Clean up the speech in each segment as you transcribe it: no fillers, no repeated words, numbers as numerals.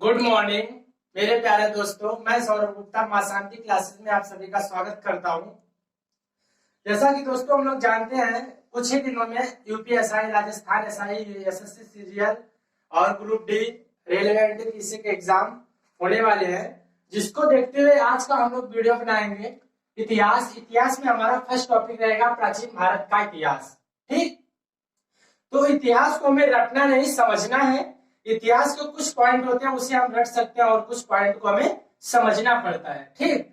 Good morning मेरे प्यारे दोस्तों, मैं सौरभ गुप्ता मां शांति क्लासेस में आप सभी का स्वागत करता हूं। जैसा कि दोस्तों हम लोग जानते हैं, कुछ ही दिनों में UPSI, Rajasthan SI, SSC CGL और ग्रुप डी रेलवे एनटीपीसी के एग्जाम होने वाले हैं, जिसको देखते हुए आज का हम लोग वीडियो बनाएंगे इतिहास में हमारा फर्स्ट टॉपिक रहेगा प्राचीन भारत का इतिहास। ठीक, तो इतिहास को हमें रटना नहीं, समझना है। इतिहास के कुछ पॉइंट होते हैं उसे हम रट सकते हैं और कुछ पॉइंट को हमें समझना पड़ता है। ठीक,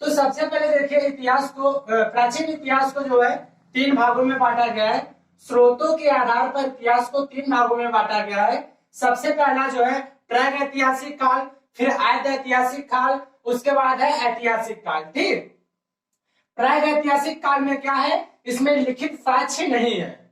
तो सबसे पहले देखिए इतिहास को, प्राचीन इतिहास को जो है 3 भागों में बांटा गया है। स्रोतों के आधार पर इतिहास को 3 भागों में बांटा गया है। सबसे पहला जो है प्राग ऐतिहासिक काल, फिर आद्य ऐतिहासिक काल, उसके बाद है ऐतिहासिक काल। ठीक, प्राग ऐतिहासिक काल में क्या है, इसमें लिखित साक्ष्य नहीं है,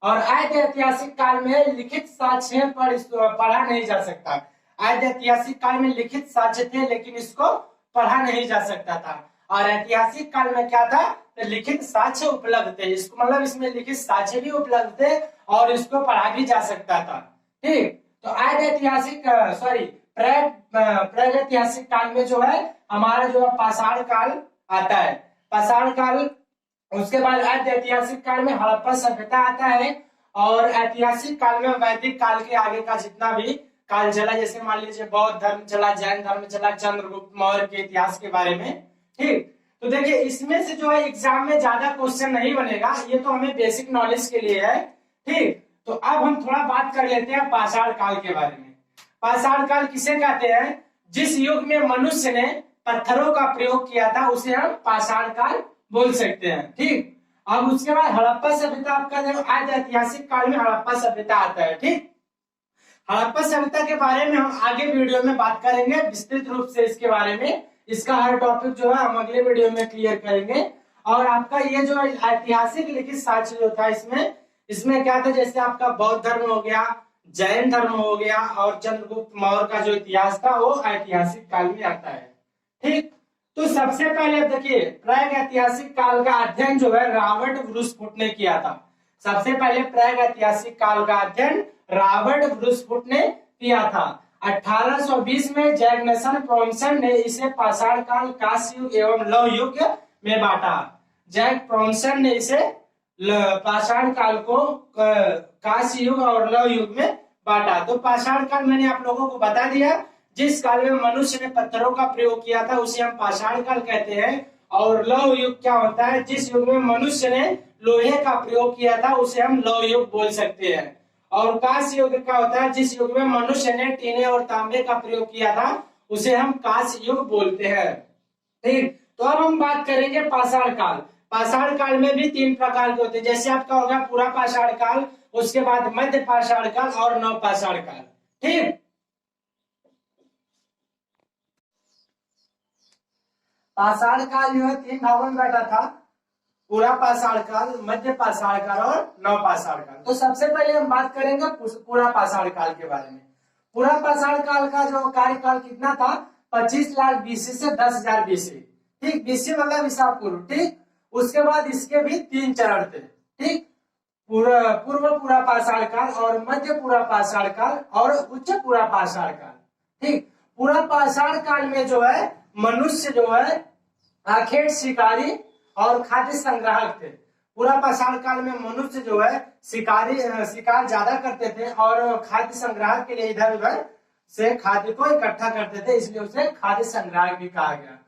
और आद्य ऐतिहासिक काल में लिखित साक्ष्य पर पढ़ा नहीं जा सकता। आद्य ऐतिहासिक काल में लिखित साक्ष्य थे लेकिन इसको पढ़ा नहीं जा सकता था, और ऐतिहासिक काल में क्या था, तो लिखित साक्ष्य उपलब्ध थे। इसको मतलब इसमें लिखित साक्ष्य भी उपलब्ध थे और इसको पढ़ा भी जा सकता था। ठीक, तो आद्य ऐतिहासिक प्रागैतिहासिक काल में जो है हमारा जो है पाषाण काल आता है। पाषाण काल, उसके बाद ऐतिहासिक काल में हड़प्पा सभ्यता आता है, और ऐतिहासिक काल में वैदिक काल के आगे का जितना भी काल चला, जैसे मान लीजिए बौद्ध धर्म चला, जैन धर्म चला, चंद्रगुप्त मौर्य के इतिहास के बारे में। ठीक, तो देखिए इसमें से जो है एग्जाम में ज्यादा क्वेश्चन नहीं बनेगा, ये तो हमें बेसिक नॉलेज के लिए है। ठीक, तो अब हम थोड़ा बात कर लेते हैं पाषाण काल के बारे में। पाषाण काल किसे कहते हैं, जिस युग में मनुष्य ने पत्थरों का प्रयोग किया था उसे हम पाषाण काल बोल सकते हैं। ठीक, अब उसके बाद हड़प्पा सभ्यता आपका आज ऐतिहासिक काल में हड़प्पा सभ्यता आता है। ठीक, हड़प्पा सभ्यता के बारे में हम आगे वीडियो में बात करेंगे विस्तृत रूप से इसके बारे में। इसका हर टॉपिक जो है हम अगले वीडियो में क्लियर करेंगे। और आपका ये जो ऐतिहासिक लिखित साक्ष्य जो था, इसमें क्या था, जैसे आपका बौद्ध धर्म हो गया, जैन धर्म हो गया, और चंद्रगुप्त मौर्य का जो इतिहास था वो ऐतिहासिक काल में आता है। ठीक, तो सबसे पहले देखिए प्राग ऐतिहासिक काल का अध्ययन जो है रॉबर्ट ब्रूसफुट ने किया था। सबसे पहले प्राग ऐतिहासिक काल का अध्ययन रॉबर्ट ब्रूसफुट ने किया था। 1820 में जैग्नसन प्रॉम्सन ने इसे पाषाण काल, कांस्य युग एवं लौह युग में बांटा। जैक प्रॉम्सन ने इसे पाषाण काल को कांस्य युग और लौह युग में बांटा। तो पाषाण काल मैंने आप लोगों को बता दिया, जिस काल में मनुष्य ने पत्थरों का प्रयोग किया था उसे हम पाषाण काल कहते हैं। और लौह युग क्या होता है, जिस युग में मनुष्य ने लोहे का प्रयोग किया था उसे हम लौह युग बोल सकते हैं। और कांस्य युग क्या होता है, जिस युग में मनुष्य ने टीने और तांबे का प्रयोग किया था उसे हम कांस्य युग बोलते हैं। ठीक, तो अब हम बात करेंगे पाषाण काल। पाषाण काल में भी 3 प्रकार के होते हैं, जैसे आपका होगा पूरा पाषाण काल, उसके बाद मध्य पाषाण काल और नव पाषाण काल। ठीक, पाषाण काल जो है 3 भागों में बैठा था, पूरा पाषाण काल, मध्य पाषाण काल और नव पाषाण काल। तो सबसे पहले हम बात करेंगे पूरा पाषाण काल के बारे में। पूरा पाषाण काल का जो कार्यकाल कितना था, 25 लाख बीसी से 10,000 बीसी। ठीक, बीसी मतलब ईसा पूर्व। ठीक, उसके बाद इसके भी 3 चरण थे। ठीक, पूर्व पूरा पाषाण काल और मध्य पूरा पाषाण काल और उच्च पूरा पाषाण काल। ठीक, पूरा पाषाण काल में जो है मनुष्य जो है आखेट शिकारी और खाद्य संग्राहक थे। पूरा पाषाण काल में मनुष्य जो है शिकार ज्यादा करते थे और खाद्य संग्राहक के लिए इधर उधर से खाद्य को इकट्ठा करते थे, इसलिए उसे खाद्य संग्राहक भी कहा गया।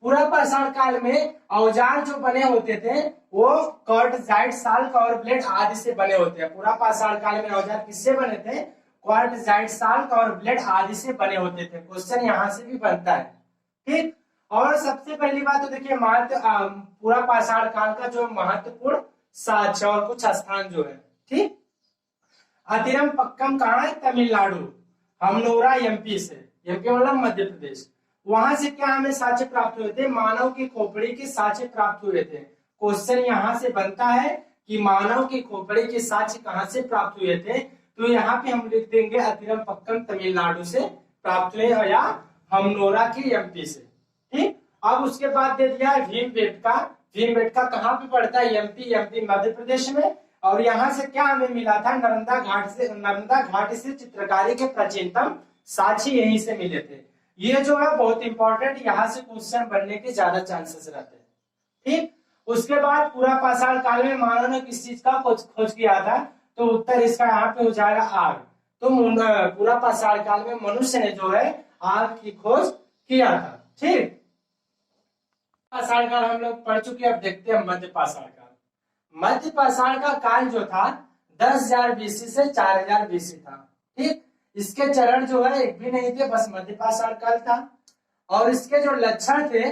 पूरा पाषाण काल में औजार जो बने होते थे वो क्वार्टजाइट, साल्क और ब्लेड आदि से बने होते हैं। पूरा पाषाण काल में औजार किससे बने थे? क्वार्टजाइट, साल्क और ब्लेड आदि से बने होते थे। क्वेश्चन यहाँ से भी बनता है, ठीक। और सबसे पहली बात तो देखिए पूरा पाषाण काल का जो महत्वपूर्ण साक्ष्य और कुछ स्थान जो है, ठीक। अतिरम पक्कम कहाँ है? तमिलनाडु, हमनोरा एमपी से, एमपी मतलब मध्य प्रदेश। वहां से क्या हमें साक्ष्य प्राप्त हुए थे? मानव की खोपड़ी के साक्ष्य प्राप्त हुए थे। क्वेश्चन यहाँ से बनता है कि मानव की खोपड़ी के साक्ष्य कहाँ से प्राप्त हुए थे? तो यहाँ पे हम लिख देंगे अतिरम पक्कम तमिलनाडु से प्राप्त हुए या हमनोरा की एमपी से, ठीक। अब उसके बाद दे दिया भीमबेटका। भीमबेटका कहाँ पे पड़ता है? एमपी मध्य प्रदेश में। और यहाँ से क्या हमें मिला था? नर्मदा घाट से चित्रकारी के प्राचीनतम साक्ष्य यहीं से मिले थे। ये जो है बहुत इंपॉर्टेंट, यहाँ से क्वेश्चन बनने के ज्यादा चांसेस रहते हैं, ठीक। उसके बाद पूरा पाषाण काल में मानव ने किस चीज का खोज किया था? तो उत्तर इसका यहाँ पे हो जाएगा आग। तो पूरा पाषाण काल में मनुष्य ने जो है आग की खोज किया था, ठीक। पाषाण काल हम लोग पढ़ चुके, अब देखते हैं मध्य पाषाण काल। मध्य पाषाण का काल जो था 10,000 बीसी से 4,000 बीसी था, ठीक। इसके चरण जो है एक भी नहीं थे, बस मध्य पाषाण काल था। और इसके जो लक्षण थे,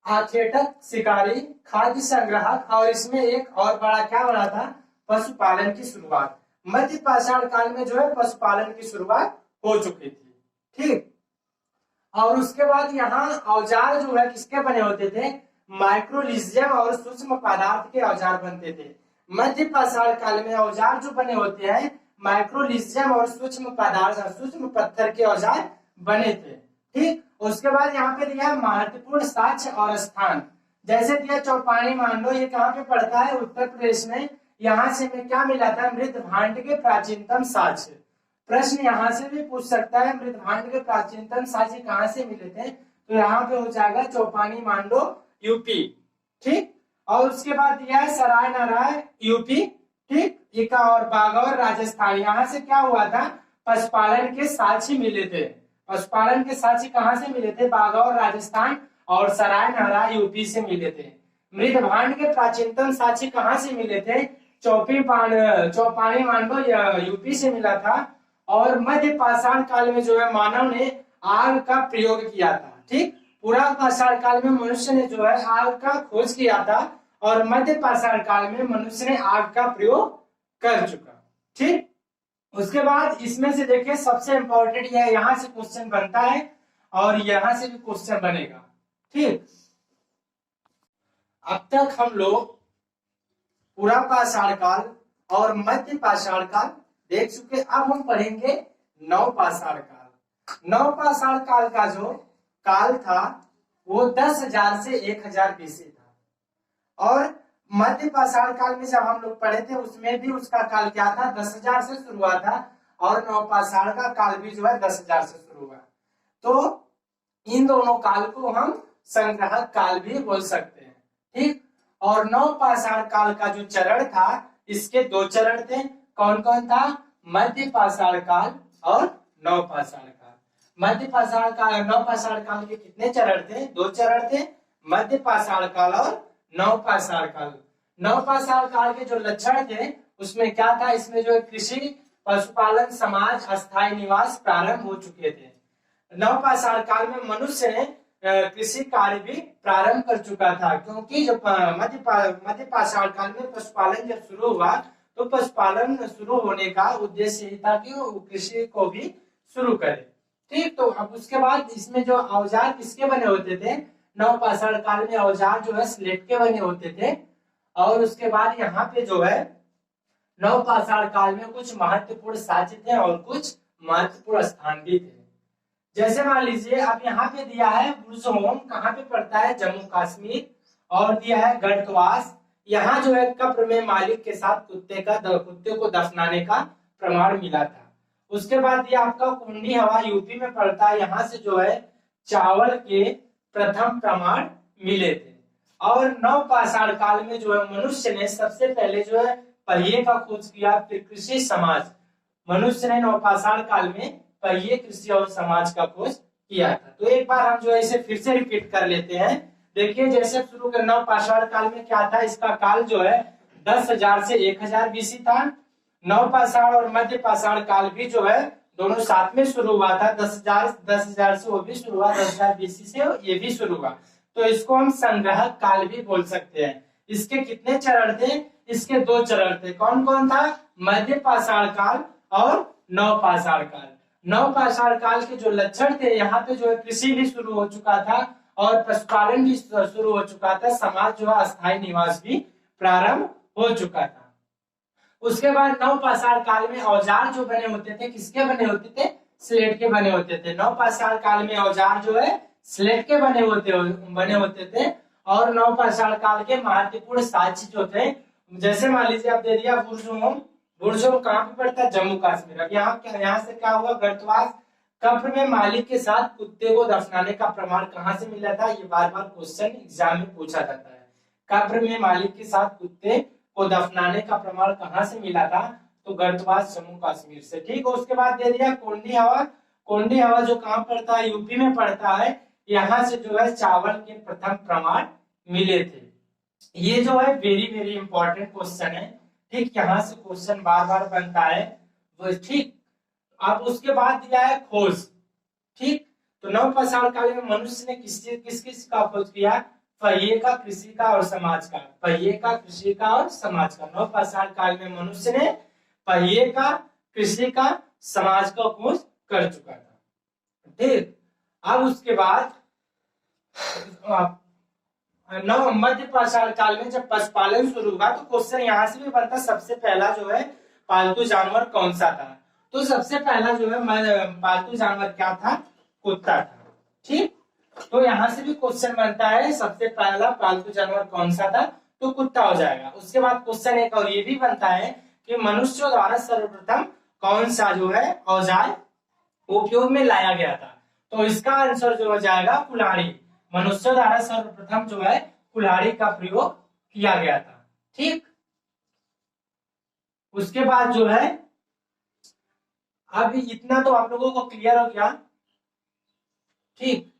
आखेटक, शिकारी, खाद्य संग्राहक, और इसमें एक और बड़ा क्या बड़ा था? पशुपालन की शुरुआत। मध्य पाषाण काल में जो है पशुपालन की शुरुआत हो चुकी थी, ठीक। और उसके बाद यहाँ औजार जो है किसके बने होते थे? माइक्रोलिजियम और सूक्ष्म पदार्थ के औजार बनते थे। मध्य पाषाण काल में औजार जो बने होते हैं माइक्रोलिजियम और सूक्ष्म पदार्थ, सूक्ष्म पत्थर के औजार बने थे, ठीक। उसके बाद यहाँ पे दिया महत्वपूर्ण साक्ष्य और स्थान, जैसे दिया चौपानी मांडो, ये कहाँ पे पड़ता है? उत्तर प्रदेश में। यहाँ से हमें क्या मिला था? मृत भांड के प्राचीनतम साक्ष्य। प्रश्न यहाँ से भी पूछ सकता है, मृत भांड के प्राचीनतम साक्ष्य कहाँ से मिले थे? तो यहाँ पे हो जाएगा चौपानी मांडो, यूपी, ठीक। और उसके बाद दिया है सराय नारायण, यूपी, ठीक। एक और बागौर, राजस्थान। यहाँ से क्या हुआ था? पशुपालन के साक्ष्य मिले थे। पशुपालन के साक्ष्य कहाँ से मिले थे? बागौर, राजस्थान, और सराय नारायण, यूपी से मिले थे। मृत भांड के प्राचीनतम साक्ष्य कहाँ से मिले थे? चौपानी मांडो, यूपी से मिला था। और मध्य पाषाण काल में जो है मानव ने आग का प्रयोग किया था, ठीक। पूरा पाषाण काल में मनुष्य ने जो है आग का खोज किया था, और मध्य पाषाण काल में मनुष्य ने आग का प्रयोग कर चुका, ठीक। उसके बाद इसमें से देखिए सबसे इंपॉर्टेंट यह यहाँ से क्वेश्चन बनता है, और यहाँ से भी क्वेश्चन बनेगा, ठीक। अब तक हम लोग पूरा पाषाण काल और मध्य पाषाण काल देख चुके। अब हम पढ़ेंगे नव पाषाण काल। नव पाषाण काल का जो काल था वो 10,000 से 1,000 बीसी था। और मध्य पाषाण काल में जब हम लोग पढ़े थे उसमें भी उसका काल क्या था? 10,000 से शुरू हुआ था। और नव पाषाण का काल भी जो है 10,000 से शुरू हुआ। तो इन दोनों काल को हम संग्राहक काल भी बोल सकते हैं, ठीक। और नव पाषाण काल का जो चरण था, इसके 2 चरण थे। कौन कौन था? मध्य पाषाण काल और नव पाषाण काल। मध्य पाषाण काल और नव पाषाण काल के कितने चरण थे? 2 चरण थे, मध्य पाषाण काल और नव पाषाण काल। नव पाषाण काल के जो लक्षण थे उसमें क्या था? इसमें जो कृषि, पशुपालन, समाज, अस्थायी निवास प्रारंभ हो चुके थे। नव पाषाण काल में मनुष्य ने कृषि कार्य भी प्रारंभ कर चुका था, क्योंकि जब मध्य पाषाण काल में पशुपालन जब शुरू हुआ तो पशुपालन शुरू होने का उद्देश्य यही था कि वो कृषि को भी शुरू करे, ठीक। तो अब उसके बाद इसमें जो औजार किसके बने होते थे? नव पाषाण काल में औजार जो है स्लेट के बने होते थे। और उसके बाद यहाँ पे जो है नव पाषाण काल में कुछ महत्वपूर्ण साक्ष्य थे और कुछ महत्वपूर्ण स्थान भी थे। जैसे मान लीजिए अब यहाँ पे दिया है बुर्जहोम, कहाँ पे पड़ता है? जम्मू कश्मीर। और दिया है गढ़कवास, यहाँ जो है कब्र में मालिक के साथ कुत्ते को दफनाने का प्रमाण मिला था। उसके बाद दिया आपका कुंडी हवा, यूपी में पड़ता है, यहाँ से जो है चावल के प्रथम प्रमाण मिले थे। और नव पाषाण काल में जो है मनुष्य ने सबसे पहले जो है पहिए का खोज किया। फिर कृषि समाज, मनुष्य ने नव पाषाण काल में पहिए कृषि और समाज का खोज किया था। तो एक बार हम जो है इसे फिर से रिपीट कर लेते हैं। देखिए जैसे शुरू के नवपाषाण काल में क्या था, इसका काल जो है 10,000 से 1,000 बीसी था। नवपाषाण और मध्य पाषाण काल भी जो है दोनों साथ में शुरू हुआ था। 10,000 से वो भी शुरू हुआ, 10,000 बीसी से ये भी शुरू हुआ। तो इसको हम संग्रह काल भी बोल सकते हैं। इसके कितने चरण थे? इसके 2 चरण थे। कौन कौन था? मध्य पाषाण काल और नवपाषाण काल। नवपाषाण काल के जो लक्षण थे, यहाँ पे जो है कृषि भी शुरू हो चुका था और पशुपालन भी शुरू हो चुका था। समाज जो है अस्थायी निवास भी प्रारंभ हो चुका था। उसके बाद नवपाषाण काल में औजार जो बने होते थे, किसके बने होते थे? स्लेट के बने होते थे। नवपाषाण काल में औजार जो है स्लेट के बने होते थे। और नवपाषाण काल के महत्वपूर्ण साक्ष्य जो थे, जैसे मान लीजिए आप दे दिया बुर्जुम। बुर्जुम कहाँ पे पड़ता है? जम्मू कश्मीर। अब यहाँ से क्या हुआ? गर्तवास। कब्र में मालिक के साथ कुत्ते को दफनाने का प्रमाण कहाँ से मिला था? ये बार बार क्वेश्चन एग्जाम में पूछा जाता है। कब्र में मालिक के साथ कुत्ते को दफनाने का प्रमाण कहाँ से मिला था? तो गर्तवास जम्मू कश्मीर से। ठीक है। उसके बाद दे दिया कोंडी हवा। कोंडी हवा जो कहाँ पड़ता है? यूपी में पड़ता है। यहाँ से जो है चावल के प्रथम प्रमाण मिले थे। ये जो है वेरी वेरी इंपॉर्टेंट क्वेश्चन है। ठीक, यहाँ से क्वेश्चन बार बार बनता है वो। ठीक, अब उसके बाद दिया है खोज। ठीक, तो नवपाषाण काल में मनुष्य ने किस किस का खोज किया? पहिए का, कृषि का और समाज का। पहिए का, कृषि का और समाज का। नवपाषाण काल में मनुष्य ने पहिए का, कृषि का, समाज का खोज कर चुका था। ठीक, अब उसके बाद मध्य पाषाण काल में जब पशुपालन शुरू हुआ तो क्वेश्चन यहाँ से भी बनता, सबसे पहला जो है पालतू जानवर कौन सा था? तो सबसे पहला जो है पालतू जानवर क्या था? कुत्ता था। ठीक, तो यहाँ से भी क्वेश्चन बनता है सबसे पहला पालतू जानवर कौन सा था? तो कुत्ता हो जाएगा। उसके बाद क्वेश्चन एक और ये भी बनता है कि मनुष्यों द्वारा सर्वप्रथम कौन सा जो है औजार उपयोग में लाया गया था? तो इसका आंसर जो हो जाएगा कुल्हाड़ी। मनुष्य द्वारा सर्वप्रथम जो है कुल्हाड़ी का प्रयोग किया गया था। ठीक, उसके बाद जो है अब इतना तो आप लोगों को क्लियर हो गया। ठीक,